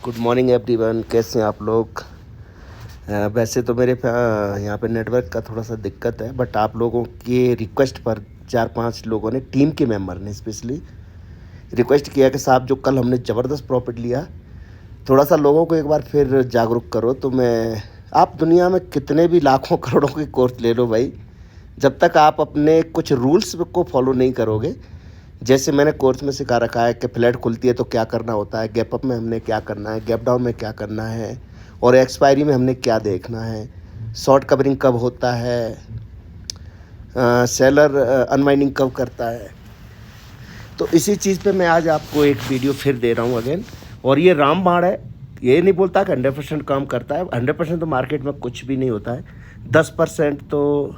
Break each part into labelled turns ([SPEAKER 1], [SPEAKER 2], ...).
[SPEAKER 1] Good morning everyone, कैसे हैं आप लोग। वैसे तो मेरे यहाँ पे नेटवर्क का थोड़ा सा दिक्कत है, बट आप लोगों के रिक्वेस्ट पर 4-5 लोगों ने, टीम के मेंबर ने स्पेशली रिक्वेस्ट किया कि साहब जो कल हमने ज़बरदस्त प्रॉफिट लिया, थोड़ा सा लोगों को एक बार फिर जागरूक करो। तो मैं, आप दुनिया में कितने भी लाखों करोड़ों के कोर्स ले लो भाई, जब तक आप अपने कुछ रूल्स को फॉलो नहीं करोगे, जैसे मैंने कोर्स में सिखा रखा है कि फ्लैट खुलती है तो क्या करना होता है, गैप अप में हमने क्या करना है, गैप डाउन में क्या करना है, और एक्सपायरी में हमने क्या देखना है, शॉर्ट कवरिंग कब होता है, सेलर अनवाइंडिंग कब करता है। तो इसी चीज़ पे मैं आज आपको एक वीडियो फिर दे रहा हूँ अगेन। और ये रामबाण है, ये नहीं बोलता कि 100% काम करता है। 100% तो मार्केट में कुछ भी नहीं होता है, 10% तो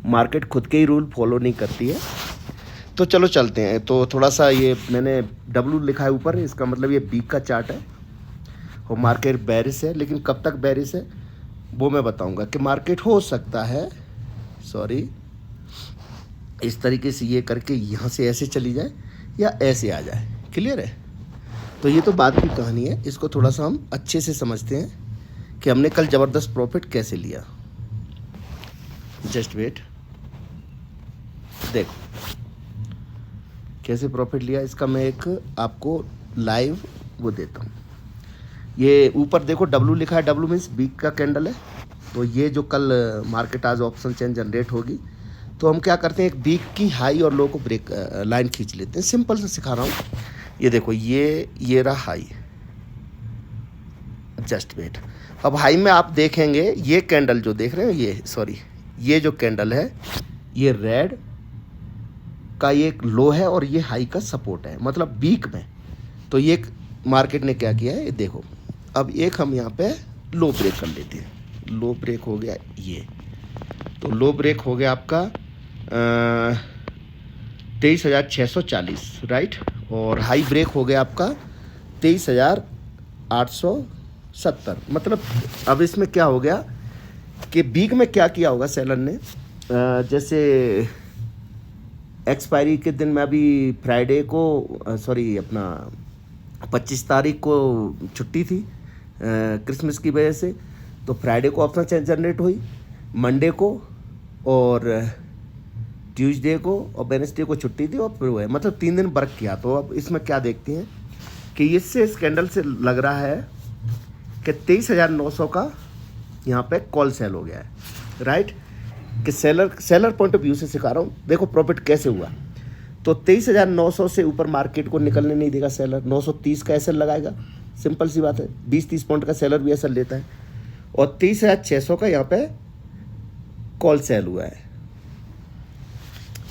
[SPEAKER 1] मार्केट खुद के ही रूल फॉलो नहीं करती है। तो चलो चलते हैं। तो थोड़ा सा ये मैंने W लिखा है ऊपर, इसका मतलब ये वीक का चार्ट है और मार्केट बेरिश है, लेकिन कब तक बेरिश है वो मैं बताऊंगा। कि मार्केट हो सकता है, सॉरी, इस तरीके से ये करके यहाँ से ऐसे चली जाए या ऐसे आ जाए। क्लियर है। तो ये तो बाद की कहानी है, इसको थोड़ा सा हम अच्छे से समझते हैं कि हमने कल ज़बरदस्त प्रॉफिट कैसे लिया। जस्ट वेट, देखो कैसे प्रॉफिट लिया। इसका मैं एक आपको लाइव वो देता हूँ। ये ऊपर देखो W लिखा है, W मीन्स वीक का कैंडल है। तो ये जो कल मार्केट आज ऑप्शन चेन जनरेट होगी, तो हम क्या करते हैं, एक वीक की हाई और लो को ब्रेक लाइन खींच लेते हैं। सिंपल से सिखा रहा हूँ। ये देखो, ये रहा हाई, जस्ट वेट। अब हाई में आप देखेंगे ये कैंडल जो देख रहे हैं, ये जो कैंडल है, ये रेड का ये एक लो है और ये हाई का सपोर्ट है, मतलब वीक में। तो ये मार्केट ने क्या किया है, ये देखो। अब एक हम यहाँ पे लो ब्रेक कर लेते हैं। लो ब्रेक हो गया ये, तो लो ब्रेक हो गया आपका 23,640, राइट। और हाई ब्रेक हो गया आपका 23,870। मतलब अब इसमें क्या हो गया कि वीक में क्या किया होगा सेलर ने, जैसे एक्सपायरी के दिन में, अभी फ्राइडे को, अपना 25 तारीख को छुट्टी थी क्रिसमस की वजह से, तो फ्राइडे को ऑप्शन जनरेट हुई, मंडे को और ट्यूसडे को और वेडनेसडे को छुट्टी थी, और फिर हुए, मतलब 3 दिन वर्क किया। तो अब इसमें क्या देखते हैं कि इससे, इस कैंडल से लग रहा है कि 23,900 का यहाँ पे कॉल सेल हो गया है, राइट। कि सेलर पॉइंट ऑफ व्यू से सिखा रहा हूँ। देखो प्रॉफिट कैसे हुआ। तो 23,900 से ऊपर मार्केट को निकलने नहीं देगा सेलर। 930 का एसएल लगाएगा, सिंपल सी बात है। 20-30 पॉइंट का सेलर भी एसएल लेता है, और 23,600 का यहाँ पे कॉल सेल हुआ है,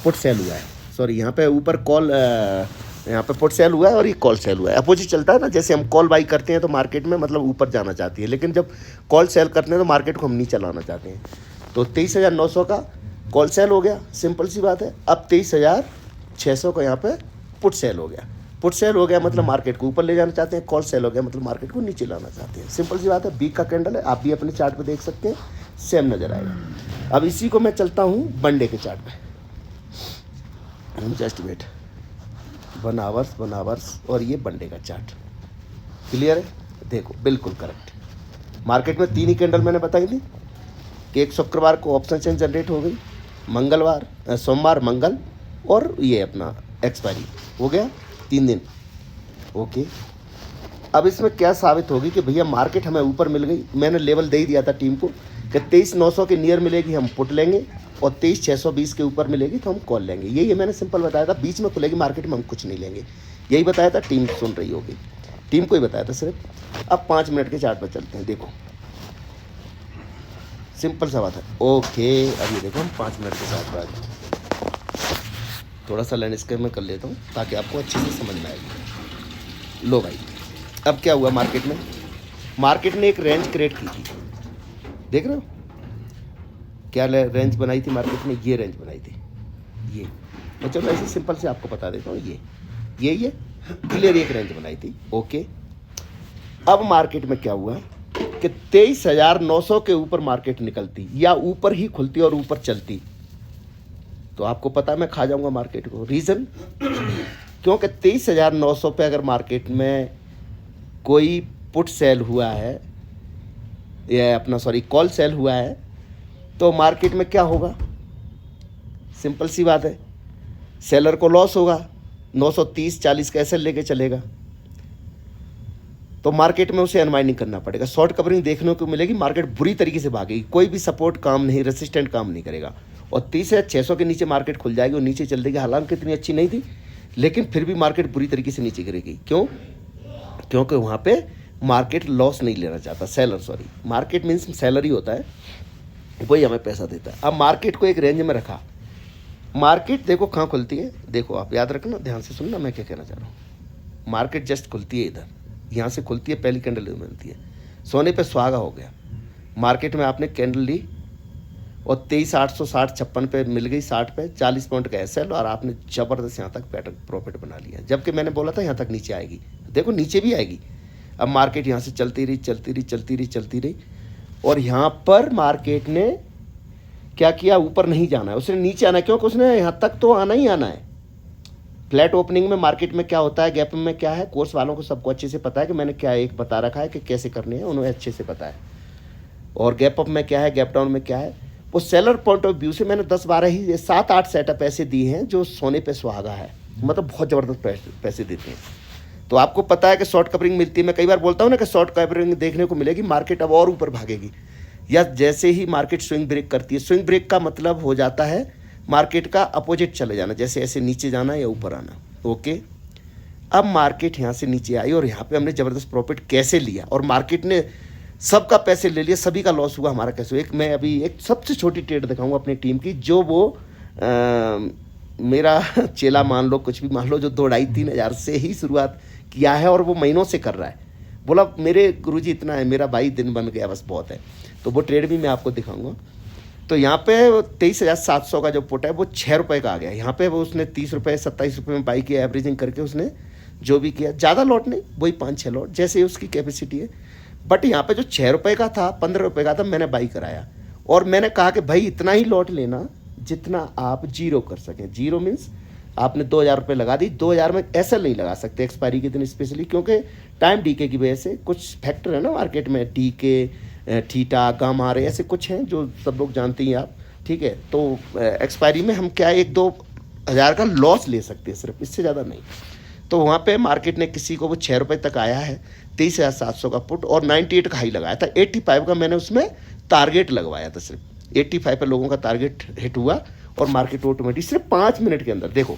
[SPEAKER 1] पुट सेल हुआ है, सॉरी, यहाँ पे ऊपर कॉल, यहाँ पे पुट सेल हुआ है और ये कॉल सेल हुआ है। अपोजिट चलता है ना, जैसे हम कॉल बाई करते हैं तो मार्केट में मतलब ऊपर जाना चाहती है, लेकिन जब कॉल सेल करते हैं तो मार्केट को हम नीचे लाना चाहते हैं। तो 23,900 का कॉल सेल हो गया, सिंपल सी बात है। अब 23,600 का यहाँ पे पुट सेल हो गया। पुट सेल हो गया मतलब मार्केट को ऊपर ले जाना चाहते हैं, कॉल सेल हो गया मतलब मार्केट को नीचे लाना चाहते हैं। सिंपल सी बात है। वीक का कैंडल है, आप भी अपने चार्ट पे देख सकते हैं, सेम नज़र आएगा। अब इसी को मैं चलता हूँ मंडे के चार्ट पे। जस्ट वेट, 1 आवर्स और ये मंडे का चार्ट। क्लियर है। देखो बिल्कुल करेक्ट। मार्केट में 3 ही कैंडल मैंने बताई थी कि एक शुक्रवार को ऑप्शन चेन जनरेट हो गई, सोमवार मंगल, और ये अपना एक्सपायरी हो गया 3 दिन। ओके, अब इसमें क्या साबित होगी कि भैया मार्केट हमें ऊपर मिल गई। मैंने लेवल दे ही दिया था टीम को कि 23,900 के नियर मिलेगी हम पुट लेंगे, और 23,620 के ऊपर मिलेगी तो हम कॉल लेंगे। यही मैंने सिंपल बताया था। बीच में खुलेगी मार्केट में हम कुछ नहीं लेंगे, यही बताया था। टीम सुन रही होगी, टीम को ही बताया था सिर्फ। अब 5 मिनट के चार्ट पर चलते हैं। देखो सिंपल सा बात है। ओके, अब ये देखो हम 5 मिनट के चार्ट पर थोड़ा सा लैंडस्केप में कर लेता हूँ ताकि आपको अच्छे से समझ में आएगी। लो भाई, अब क्या हुआ मार्केट में, मार्केट ने एक रेंज क्रिएट की थी। देख रहे हो क्या रेंज बनाई थी मार्केट ने, ये रेंज बनाई थी ये। तो चलो ऐसे सिंपल से आपको बता देता हूँ। ये क्लियर एक रेंज बनाई थी। ओके, अब मार्केट में क्या हुआ कि 23,900 के ऊपर मार्केट निकलती या ऊपर ही खुलती और ऊपर चलती, तो आपको पता है मैं खा जाऊंगा मार्केट को। रीज़न क्योंकि 23,900 पे अगर मार्केट में कोई पुट सेल हुआ है, ये अपना सॉरी कॉल सेल हुआ है, तो मार्केट में क्या होगा? सिंपल सी बात है, सेलर को लॉस होगा, 930-40 का एसएल लेके चलेगा, तो मार्केट में उसे अनवाइंडिंग करना पड़ेगा। शॉर्ट कवरिंग देखने को मिलेगी, मार्केट बुरी तरीके से भागेगी, कोई भी सपोर्ट काम नहीं, रेसिस्टेंट काम नहीं करेगा, और 30,600 के नीचे मार्केट खुल जाएगी और नीचे चल देगी। हालांकि इतनी अच्छी नहीं थी, लेकिन फिर भी मार्केट बुरी तरीके से नीचे गिरेगी। क्यों? क्योंकि वहाँ पे मार्केट लॉस नहीं लेना चाहता, seller sorry, market means seller ही होता है, वही हमें पैसा देता है। अब मार्केट को एक रेंज में रखा, मार्केट देखो कहाँ खुलती है, देखो आप याद रखना, ध्यान से सुनना मैं क्या कहना चाह रहा हूँ। मार्केट जस्ट खुलती है इधर, यहाँ से खुलती है, पहली कैंडल बनती है, सोने पे सुहागा हो गया। मार्केट में आपने कैंडल ली और 23,860-56 पे मिल गई, 60 पे 40 पॉइंट का एसएल, और आपने ज़बरदस्त यहाँ तक पैटर्न प्रॉफिट बना लिया, जबकि मैंने बोला था यहाँ तक नीचे आएगी। देखो नीचे भी आएगी। अब मार्केट यहाँ से चलती रही, और यहाँ पर मार्केट ने क्या किया? ऊपर नहीं जाना है, उसने नीचे आना है, क्योंकि उसने यहाँ तक तो आना ही आना है। फ्लैट ओपनिंग में मार्केट में क्या होता है, गैप में क्या है, कोर्स वालों को सबको अच्छे से पता है कि मैंने क्या एक बता रखा है कि कैसे करने हैं, उन्हें अच्छे से पता है। और गैप अप में क्या है, गैप डाउन में क्या है, वो सेलर पॉइंट ऑफ व्यू से मैंने 10-12 ही 7-8 सेटअप ऐसे दिए हैं जो सोने पे सुहागा है, मतलब बहुत ज़बरदस्त पैसे देते हैं। तो आपको पता है कि शॉर्ट कवरिंग मिलती है, मैं कई बार बोलता हूँ ना कि शॉर्ट कवरिंग देखने को मिलेगी, मार्केट अब और ऊपर भागेगी, या जैसे ही मार्केट स्विंग ब्रेक करती है। स्विंग ब्रेक का मतलब हो जाता है मार्केट का अपोजिट चले जाना, जैसे ऐसे नीचे जाना या ऊपर आना। ओके, अब मार्केट यहाँ से नीचे आई और यहाँ पे हमने ज़बरदस्त प्रॉफिट कैसे लिया, और मार्केट ने सबका पैसे ले लिया, सभी का लॉस हुआ, हमारा कैसे हुआ। एक मैं अभी एक सबसे छोटी ट्रेड दिखाऊंगा अपनी टीम की, जो वो मेरा चेला मान लो, कुछ भी मान लो, जो 2-2.5-3 हज़ार से ही शुरुआत किया है और वो महीनों से कर रहा है। बोला मेरे गुरुजी इतना है, मेरा भाई दिन बन गया, बस बहुत है। तो वो ट्रेड भी मैं आपको दिखाऊंगा। तो यहाँ पे 23,700 का जो पुट है वो 6 रुपये का आ गया। यहाँ पे वो उसने 30 रुपये 27 रुपये में बाई किया, एवरेजिंग करके उसने जो भी किया, ज़्यादा लॉट नहीं, वही 5-6 लॉट जैसे उसकी कैपेसिटी है। बट यहाँ पे जो 6 रुपये का था, 15 रुपये का था, मैंने बाई कराया, और मैंने कहा कि भाई इतना ही लॉट लेना जितना आप जीरो कर सकें। जीरो मीन्स आपने 2,000 रुपये लगा दी, 2,000 में ऐसा नहीं लगा सकते एक्सपायरी के दिन स्पेशली, क्योंकि टाइम डीके की वजह से कुछ फैक्टर है ना मार्केट में, डीके, थीटा, गामा रे, ऐसे कुछ हैं जो सब लोग जानते हैं आप, ठीक है। तो एक्सपायरी में हम क्या 1-2 हज़ार का लॉस ले सकते हैं सिर्फ, इससे ज़्यादा नहीं। तो वहाँ पे मार्केट ने किसी को वो 6 रुपये तक आया है, 23,700 का पुट, और 98 का हाई लगाया था। 85 का मैंने उसमें टारगेट लगवाया था, सिर्फ 85 पे लोगों का टारगेट हिट हुआ, और मार्केट ऑटोमेटिक सिर्फ 5 मिनट के अंदर, देखो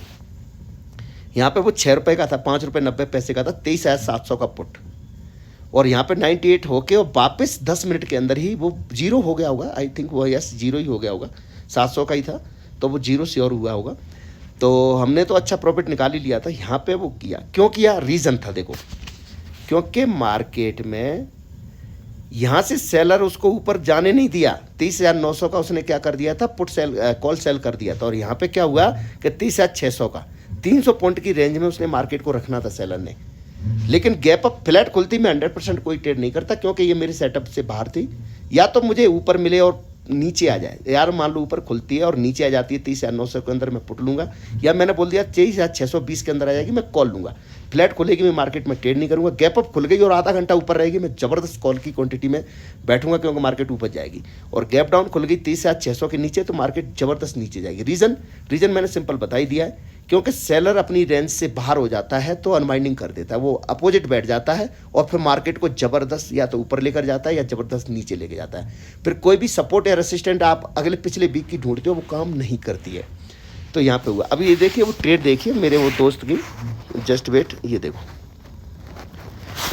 [SPEAKER 1] यहाँ पे वो 6 रुपये का था, 5 रुपये 90 पैसे का था, 23,700 का पुट, और यहाँ पे 98 होके और वापस 10 मिनट के अंदर ही वो जीरो हो गया होगा, आई थिंक वो यस जीरो ही हो गया होगा, 700 का ही था तो वो जीरो श्योर हुआ होगा। तो हमने तो अच्छा प्रॉफिट निकाल ही लिया था। यहाँ पे वो किया, क्यों किया, रीज़न था, देखो क्योंकि मार्केट में यहाँ से सेलर उसको ऊपर जाने नहीं दिया। 30,900 का उसने क्या कर दिया था, पुट सेल कॉल सेल कर दिया था, और यहाँ पे क्या हुआ कि 30,600 का 300 पॉइंट की रेंज में उसने मार्केट को रखना था सेलर ने। लेकिन गैप अप फ्लैट खुलती मैं 100% कोई ट्रेड नहीं करता, क्योंकि ये मेरे सेटअप से बाहर थी। या तो मुझे ऊपर मिले और नीचे आ जाए, यार मान लो ऊपर खुलती है और नीचे आ जाती है 30,900 के अंदर, मैं पुट लूंगा, या मैंने बोल दिया 23,620 के अंदर आ जाएगी, मैं कॉल लूंगा। फ्लैट खुलेगी मैं मार्केट में ट्रेड नहीं करूंगा। गैप अप खुल गई और आधा घंटा ऊपर रहेगी, मैं जबरदस्त कॉल की क्वांटिटी में बैठूंगा, क्योंकि मार्केट ऊपर जाएगी। और गैप डाउन खुल गई 30,600 के नीचे, तो मार्केट जबरदस्त नीचे जाएगी। रीजन मैंने सिंपल बता ही दिया है, क्योंकि सेलर अपनी रेंज से बाहर हो जाता है तो अनवाइंडिंग कर देता है, वो अपोजिट बैठ जाता है, और फिर मार्केट को जबरदस्त या तो ऊपर लेकर जाता है या जबरदस्त नीचे लेके जाता है। फिर कोई भी सपोर्ट या रेसिस्टेंट आप अगले पिछले वीक की ढूंढते हो, वो काम नहीं करती है। तो यहाँ पे हुआ। अभी ये देखिए वो ट्रेड देखिए मेरे वो दोस्त की, जस्ट वेट, ये देखो,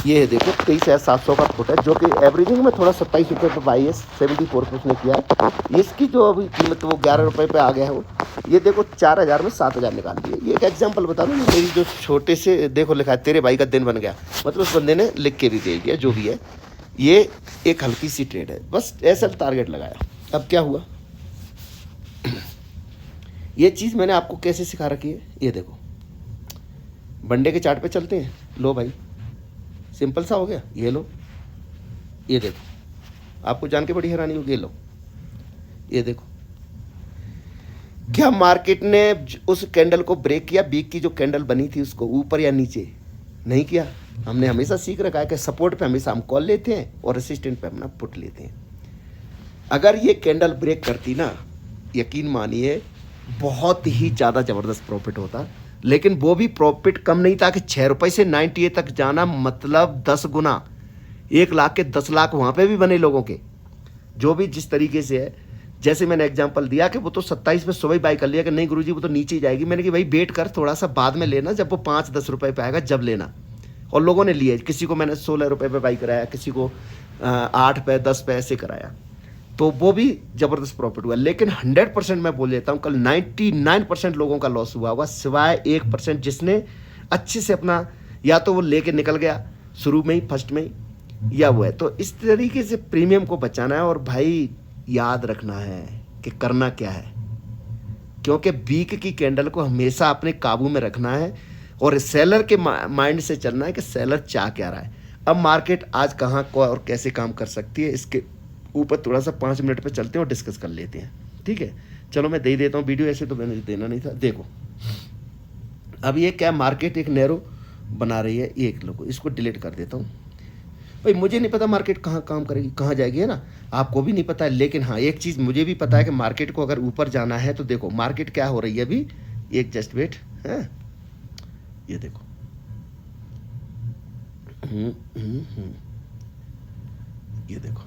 [SPEAKER 1] ये है देखो 23,700 का पुट है, जो कि एवरेजिंग में थोड़ा 27 रुपये पर बाई है, 74 पे उसने किया है। इसकी जो अभी कीमत वो 11 रुपये पे आ गया है वो। ये देखो 4,000 में 7,000 निकाल दिए। ये एक एग्जांपल बता दूँ, मेरी जो छोटे से देखो लिखा है तेरे भाई का दिन बन गया, मतलब उस बंदे ने लिख के भी दे दिया, जो भी है। ये एक हल्की सी ट्रेड है, बस ऐसा टारगेट लगाया। अब क्या हुआ, ये चीज़ मैंने आपको कैसे सिखा रखी है, ये देखो बंडे के चार्ट पे चलते हैं। लो भाई, सिंपल सा हो गया, ये लो, ये देखो, आपको जान के बड़ी हैरानी होगी। ये लो, ये देखो, क्या मार्केट ने उस कैंडल को ब्रेक किया, बीक की जो कैंडल बनी थी उसको ऊपर या नीचे? नहीं किया। हमने हमेशा सीख रखा है कि सपोर्ट पे हमेशा हम कॉल लेते हैं और असिस्टेंट पे अपना पुट लेते हैं। अगर ये कैंडल ब्रेक करती ना, यकीन मानिए बहुत ही ज़्यादा ज़बरदस्त प्रॉफिट होता। लेकिन वो भी प्रॉफिट कम नहीं था कि 6 रुपये से 98 तक जाना, मतलब 10 गुना, 1 लाख के 10 लाख वहाँ पे भी बने लोगों के। जो भी जिस तरीके से है, जैसे मैंने एग्जांपल दिया कि वो तो 27 में सुबह ही बाई कर लिया कि नहीं गुरुजी वो तो नीचे ही जाएगी। मैंने कि भाई वेट कर थोड़ा सा, बाद में लेना, जब वो 5-10 रुपये पे आएगा जब लेना। और लोगों ने लिए, किसी को मैंने 16 रुपये पे बाई कराया, किसी को 8 पे 10 पे ऐसे कराया, तो वो भी ज़बरदस्त प्रॉफिट हुआ। लेकिन 100% मैं बोल देता हूँ कल 99% लोगों का लॉस हुआ होगा, सिवाय 1% जिसने अच्छे से अपना, या तो वो लेके निकल गया शुरू में ही, फर्स्ट में ही, या वो है। तो इस तरीके से प्रीमियम को बचाना है। और भाई याद रखना है कि करना क्या है, क्योंकि वीक की कैंडल को हमेशा अपने काबू में रखना है और सेलर के माइंड से चलना है कि सेलर चाह क्या रहा है। अब मार्केट आज कहाँ को और कैसे काम कर सकती है, इसके ऊपर थोड़ा सा 5 मिनट पे चलते हैं और डिस्कस कर लेते हैं, ठीक है। चलो मैं दे देता हूँ वीडियो, ऐसे तो मैंने देना नहीं था। देखो अब ये क्या, मार्केट एक नैरो बना रही है, एक लोग इसको डिलीट कर देता हूँ। भाई मुझे नहीं पता मार्केट कहाँ काम करेगी, कहाँ जाएगी, है ना, आपको भी नहीं पता है। लेकिन हाँ एक चीज़ मुझे भी पता है कि मार्केट को अगर ऊपर जाना है तो देखो मार्केट क्या हो रही है अभी, एक जस्ट वेट है, ये देखो ये देखो,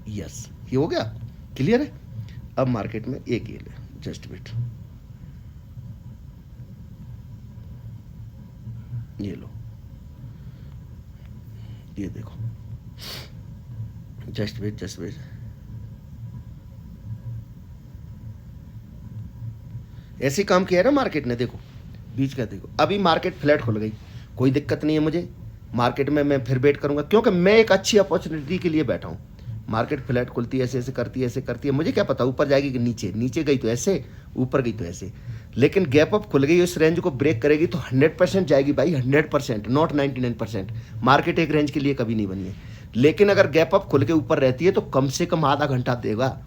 [SPEAKER 1] यस ये हो गया, क्लियर है। अब मार्केट में एक ये ले, जस्ट वेट, ये लो, ये देखो, जस्ट वेट, जस्ट वेट, ऐसे काम किया है ना मार्केट ने। देखो बीच का देखो, अभी मार्केट फ्लैट खुल गई, कोई दिक्कत नहीं है मुझे मार्केट में, मैं फिर वेट करूंगा क्योंकि मैं एक अच्छी अपॉर्चुनिटी के लिए बैठा हूँ। मार्केट फ्लैट खुलती है, ऐसे ऐसे करती है, ऐसे करती है, मुझे क्या पता ऊपर जाएगी कि नीचे, नीचे गई तो ऐसे, ऊपर गई तो ऐसे। लेकिन गैप अप खुल गई, इस रेंज को ब्रेक करेगी तो 100% जाएगी भाई, 100%, नॉट 99%। मार्केट एक रेंज के लिए कभी नहीं बनी है। लेकिन अगर गैप अप खुल के ऊपर रहती है तो कम से कम आधा घंटा देगा,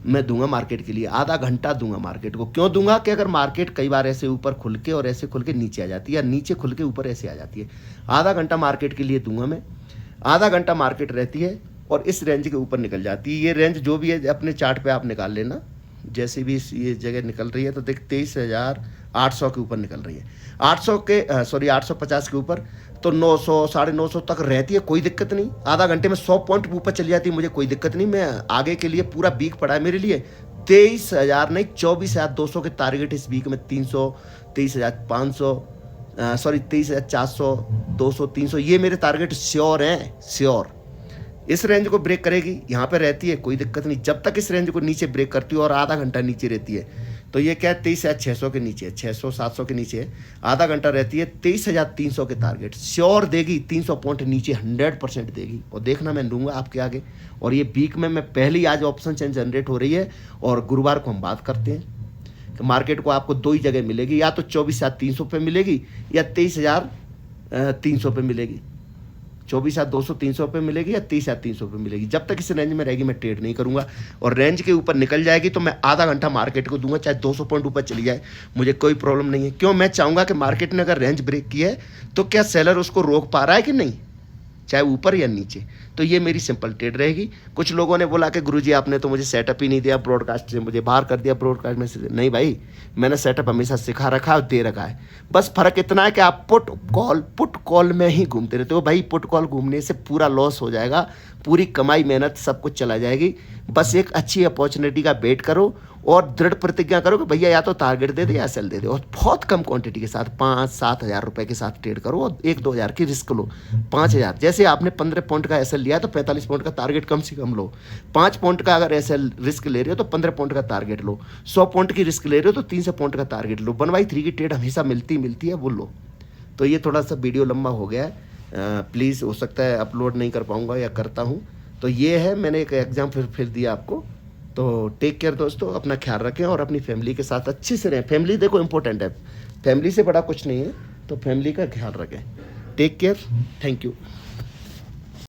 [SPEAKER 1] मैं दूंगा मार्केट के लिए, आधा घंटा दूंगा मार्केट को। क्यों दूंगा कि अगर मार्केट कई बार ऐसे ऊपर खुल के और ऐसे खुल के नीचे आ जाती है, या नीचे खुल के ऊपर ऐसे आ जाती है, आधा घंटा मार्केट के लिए दूंगा मैं। आधा घंटा मार्केट रहती है और इस रेंज के ऊपर निकल जाती है। ये रेंज जो भी है अपने चार्ट पे आप निकाल लेना, जैसे भी ये जगह निकल रही है तो देख 23,800 के ऊपर निकल रही है, 850 के ऊपर, तो 900 950 तक रहती है, कोई दिक्कत नहीं। आधा घंटे में 100 पॉइंट ऊपर चली जाती है, मुझे कोई दिक्कत नहीं। मैं आगे के लिए पूरा वीक पड़ा है मेरे लिए। 23,000 नहीं 24,200 के टारगेट इस वीक में, 300, 23,500, 23,400, 200, 300, ये मेरे टारगेट श्योर हैं, श्योर। इस रेंज को ब्रेक करेगी, यहाँ पे रहती है कोई दिक्कत नहीं। जब तक इस रेंज को नीचे ब्रेक करती है और आधा घंटा नीचे रहती है, तो ये क्या है 23,600 के नीचे है, 600-700 के नीचे है, आधा घंटा रहती है, 23,300 के टारगेट श्योर देगी, 300 पॉइंट नीचे 100% देगी। और देखना मैं दूंगा आपके आगे। और ये वीक में मैं पहली आज ऑप्शन चेंज जनरेट हो रही है और गुरुवार को हम बात करते हैं कि मार्केट को आपको दो ही जगह मिलेगी, या तो 24,300 पे मिलेगी या 23,300 पे मिलेगी। 24,200 300 पे मिलेगी या 30,300 पे मिलेगी। जब तक इस रेंज में रहेगी मैं ट्रेड नहीं करूंगा। और रेंज के ऊपर निकल जाएगी तो मैं आधा घंटा मार्केट को दूंगा, चाहे 200 पॉइंट ऊपर चली जाए, मुझे कोई प्रॉब्लम नहीं है। क्यों, मैं चाहूंगा कि मार्केट ने अगर रेंज ब्रेक की है तो क्या सेलर उसको रोक पा रहा है कि नहीं, चाहे ऊपर या नीचे। तो ये मेरी सिंपल ट्रेड रहेगी। कुछ लोगों ने बोला कि गुरुजी आपने तो मुझे सेटअप ही नहीं दिया, ब्रॉडकास्ट से मुझे बाहर कर दिया, ब्रॉडकास्ट में से। नहीं भाई, मैंने सेटअप हमेशा सिखा रखा है और दे रखा है। बस फर्क इतना है कि आप पुट कॉल में ही घूमते रहते हो। भाई पुट कॉल घूमने से पूरा लॉस हो जाएगा, पूरी कमाई मेहनत सब कुछ चला जाएगी। बस एक अच्छी अपॉर्चुनिटी का वेट करो और दृढ़ प्रतिज्ञा करो कि भैया या तो टारगेट दे दे या सेल दे दे, और बहुत कम क्वांटिटी के साथ 5-7 हज़ार रुपये के साथ ट्रेड करो और 1-2 हज़ार की रिस्क लो। 5,000 जैसे आपने 15 पॉइंट का एसएल लिया तो 45 पॉइंट का टारगेट कम से कम लो। 5 पॉइंट का अगर एसएल रिस्क ले रहे हो तो 15 पॉइंट का टारगेट लो। 100 पॉइंट की रिस्क ले रहे हो तो 300 पॉइंट का टारगेट लो। 1/3 की ट्रेड हमेशा मिलती है, वो लो। तो ये थोड़ा सा वीडियो लंबा हो गया है, प्लीज़ हो सकता है अपलोड नहीं कर पाऊँगा या करता हूँ। तो ये है, मैंने एक एग्जाम फिर दिया आपको। तो टेक केयर दोस्तों, अपना ख्याल रखें और अपनी फैमिली के साथ अच्छे से रहें। फैमिली देखो इंपॉर्टेंट है, फैमिली से बड़ा कुछ नहीं है, तो फैमिली का ख्याल रखें। Take care, thank you.